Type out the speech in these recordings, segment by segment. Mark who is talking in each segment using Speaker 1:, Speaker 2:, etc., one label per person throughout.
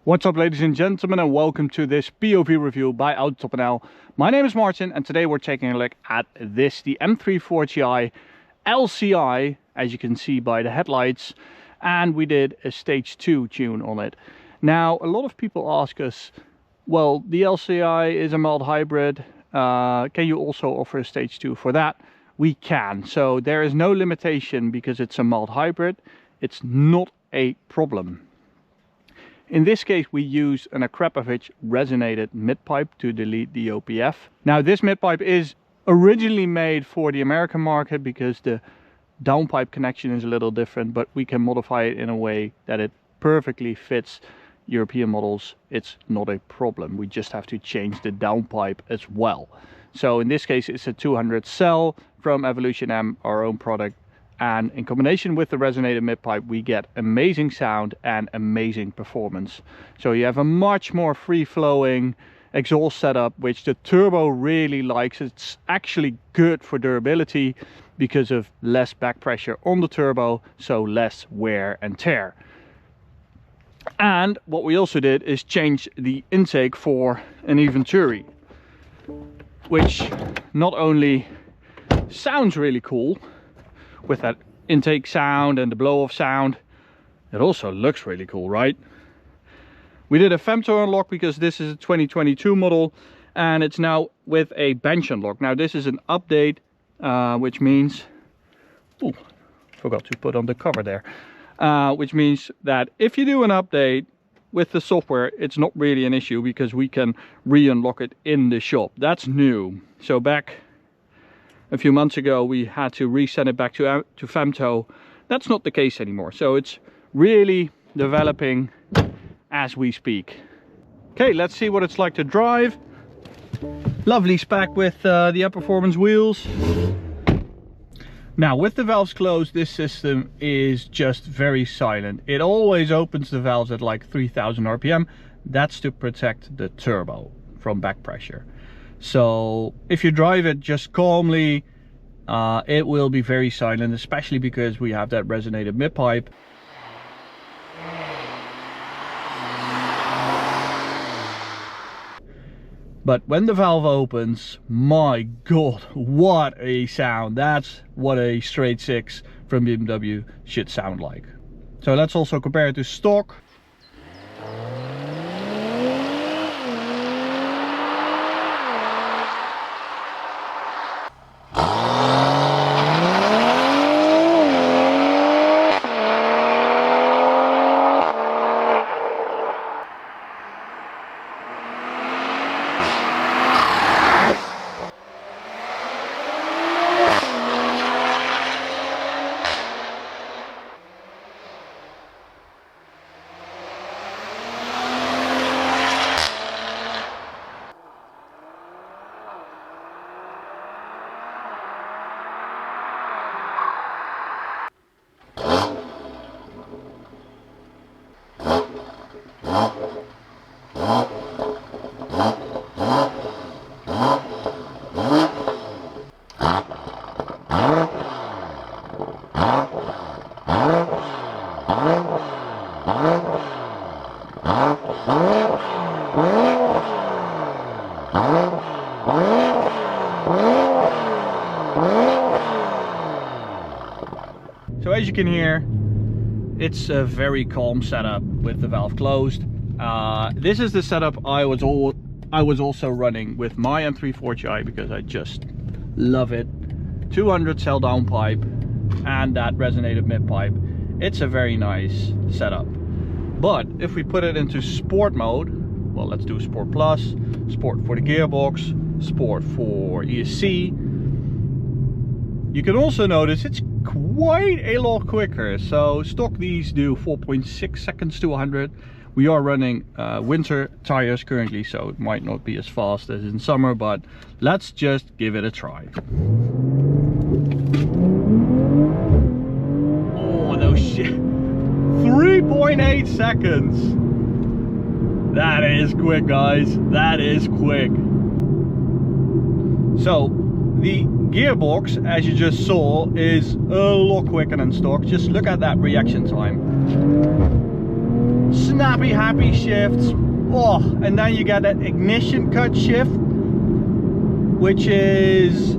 Speaker 1: What's up, ladies and gentlemen, and welcome to this POV review by Auto.nl. My name is Martin, and today we're taking a look at this, the M340i LCI, as you can see by the headlights, and we did a stage 2 tune on it. Now, a lot of people ask us, well, the LCI is a mild hybrid, can you also offer a stage 2 for that? We can, so there is no limitation because it's a mild hybrid. It's not a problem. In this case, we use an Akrapovic resonated mid-pipe to delete the OPF. Now, this mid-pipe is originally made for the American market because the downpipe connection is a little different, but we can modify it in a way that it perfectly fits European models. It's not a problem. We just have to change the downpipe as well. So in this case, it's a 200 cell from Evolution M, our own product. And in combination with the resonated mid-pipe, we get amazing sound and amazing performance. So you have a much more free-flowing exhaust setup, which the turbo really likes. It's actually good for durability because of less back pressure on the turbo, so less wear and tear. And what we also did is change the intake for an Venturi, which not only sounds really cool with that intake sound and the blow-off sound, it also looks really cool, right? We did a femto unlock because this is a 2022 model and it's now with a bench unlock. Now this is an update, which means, oh, forgot to put on the cover there, which means that if you do an update with the software, it's not really an issue because we can re-unlock it in the shop. That's new. So back a few months ago we had to reset it back to femto. That's not the case anymore, so it's really developing as we speak. Okay, let's see what it's like to drive. Lovely spec with the upper performance wheels. Now, with the valves closed, this system is just very silent. It always opens the valves at like 3000 RPM. That's to protect the turbo from back pressure. So if you drive it just calmly, it will be very silent, especially because we have that resonated mid-pipe. But when the valve opens, my god, what a sound. That's what a straight 6 from BMW should sound like. So let's also compare it to stock. So as you can hear, it's a very calm setup with the valve closed. This is the setup I was also running with my M340i because I just love it. 200 cell downpipe and that resonated mid-pipe. It's a very nice setup. But if we put it into sport mode, well, let's do Sport Plus, Sport for the gearbox, Sport for ESC. You can also notice it's quite a lot quicker. So stock these do 4.6 seconds to 100. We are running winter tires currently, so it might not be as fast as in summer, but let's just give it a try. Oh, those shit. 3.8 seconds. That is quick, guys. That is quick. So the gearbox, as you just saw, is a lot quicker than stock. Just look at that reaction time. snappy, happy shifts. Oh, and then you get that ignition cut shift, which is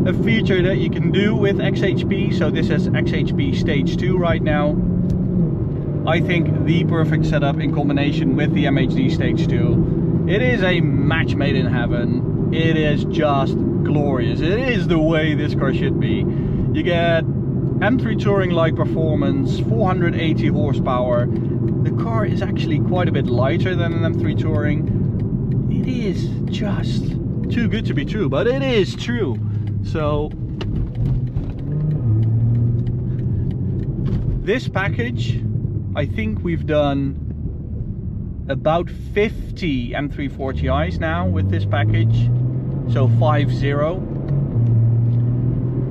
Speaker 1: a feature that you can do with XHP. So this is XHP stage 2 right now. I think the perfect setup in combination with the MHD stage 2. It is a match made in heaven. It is just glorious. It is the way this car should be. You get M3 Touring like performance, 480 horsepower. The car is actually quite a bit lighter than an M3 Touring. It is just too good to be true, but it is true. So this package, I think we've done about 50 M340i's now with this package, so 50,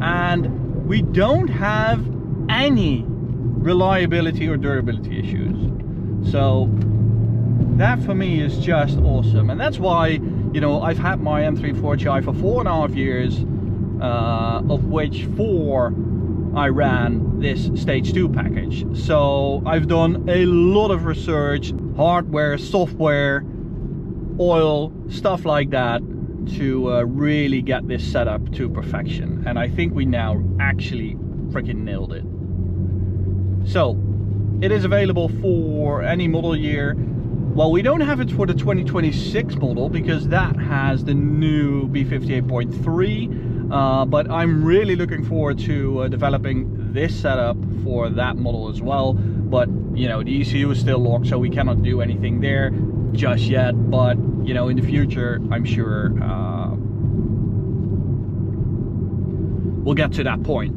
Speaker 1: and we don't have any reliability or durability issues. So that for me is just awesome, and that's why, you know, I've had my M340i for 4.5 years, of which 4 I ran this stage 2 package. So I've done a lot of research, hardware, software, oil, stuff like that, to really get this set up to perfection. And I think we now actually freaking nailed it. So it is available for any model year. Well, we don't have it for the 2026 model because that has the new B58.3, but I'm really looking forward to developing this setup for that model as well. But you know, the ECU is still locked, so we cannot do anything there just yet. But you know, in the future, I'm sure we'll get to that point.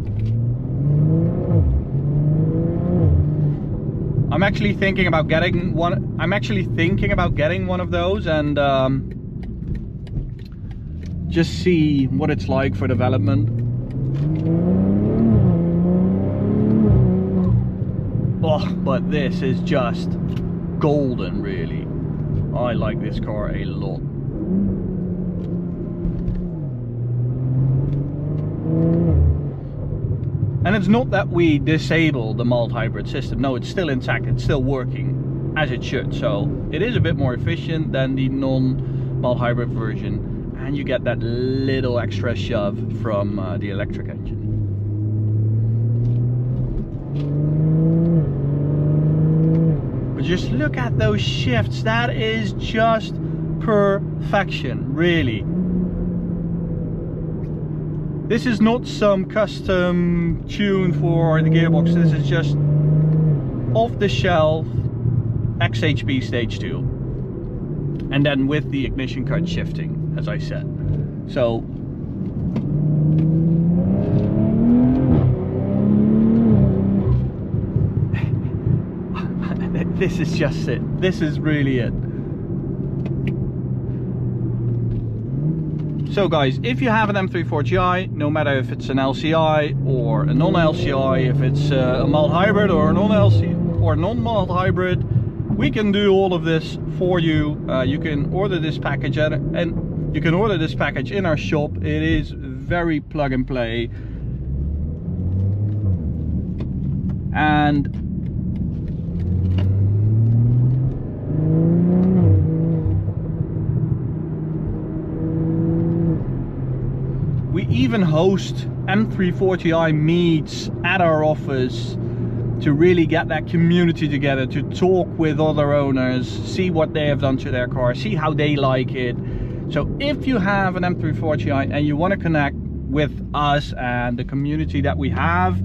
Speaker 1: I'm actually thinking about getting one. I'm actually thinking about getting one of those and just see what it's like for development. Oh, but this is just golden, really. I like this car a lot. And it's not that we disable the mild hybrid system. No, it's still intact. It's still working as it should. So it is a bit more efficient than the non-mild hybrid version. And you get that little extra shove from the electric engine. But just look at those shifts. That is just perfection, really. This is not some custom tune for the gearbox. This is just off the shelf XHP stage 2. And then with the ignition cut shifting, as I said. So this is just it. This is really it. So guys, if you have an M340i, no matter if it's an LCI or a non-LCI, if it's a mild hybrid or a non-LCI or non-mild hybrid, we can do all of this for you. You can order this package and you can order this package in our shop. It is very plug and play. And we even host M340i meets at our office to really get that community together, to talk with other owners, see what they have done to their car, see how they like it. So if you have an M340i and you want to connect with us and the community that we have,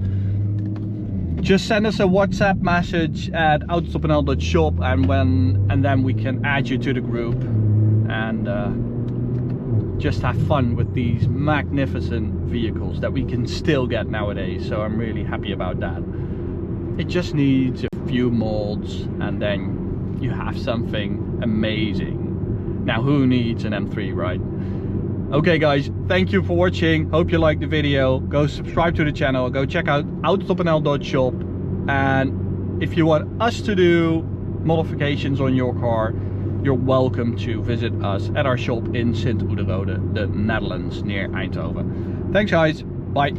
Speaker 1: just send us a WhatsApp message at autotopnl.shop and then we can add you to the group and just have fun with these magnificent vehicles that we can still get nowadays. So I'm really happy about that. It just needs a few molds and then you have something amazing. Now who needs an M3, right? Okay guys, thank you for watching. Hope you liked the video. Go subscribe to the channel, go check out autotopnl.shop, and if you want us to do modifications on your car, you're welcome to visit us at our shop in Sint-Oederode, the Netherlands, near Eindhoven. Thanks guys, bye.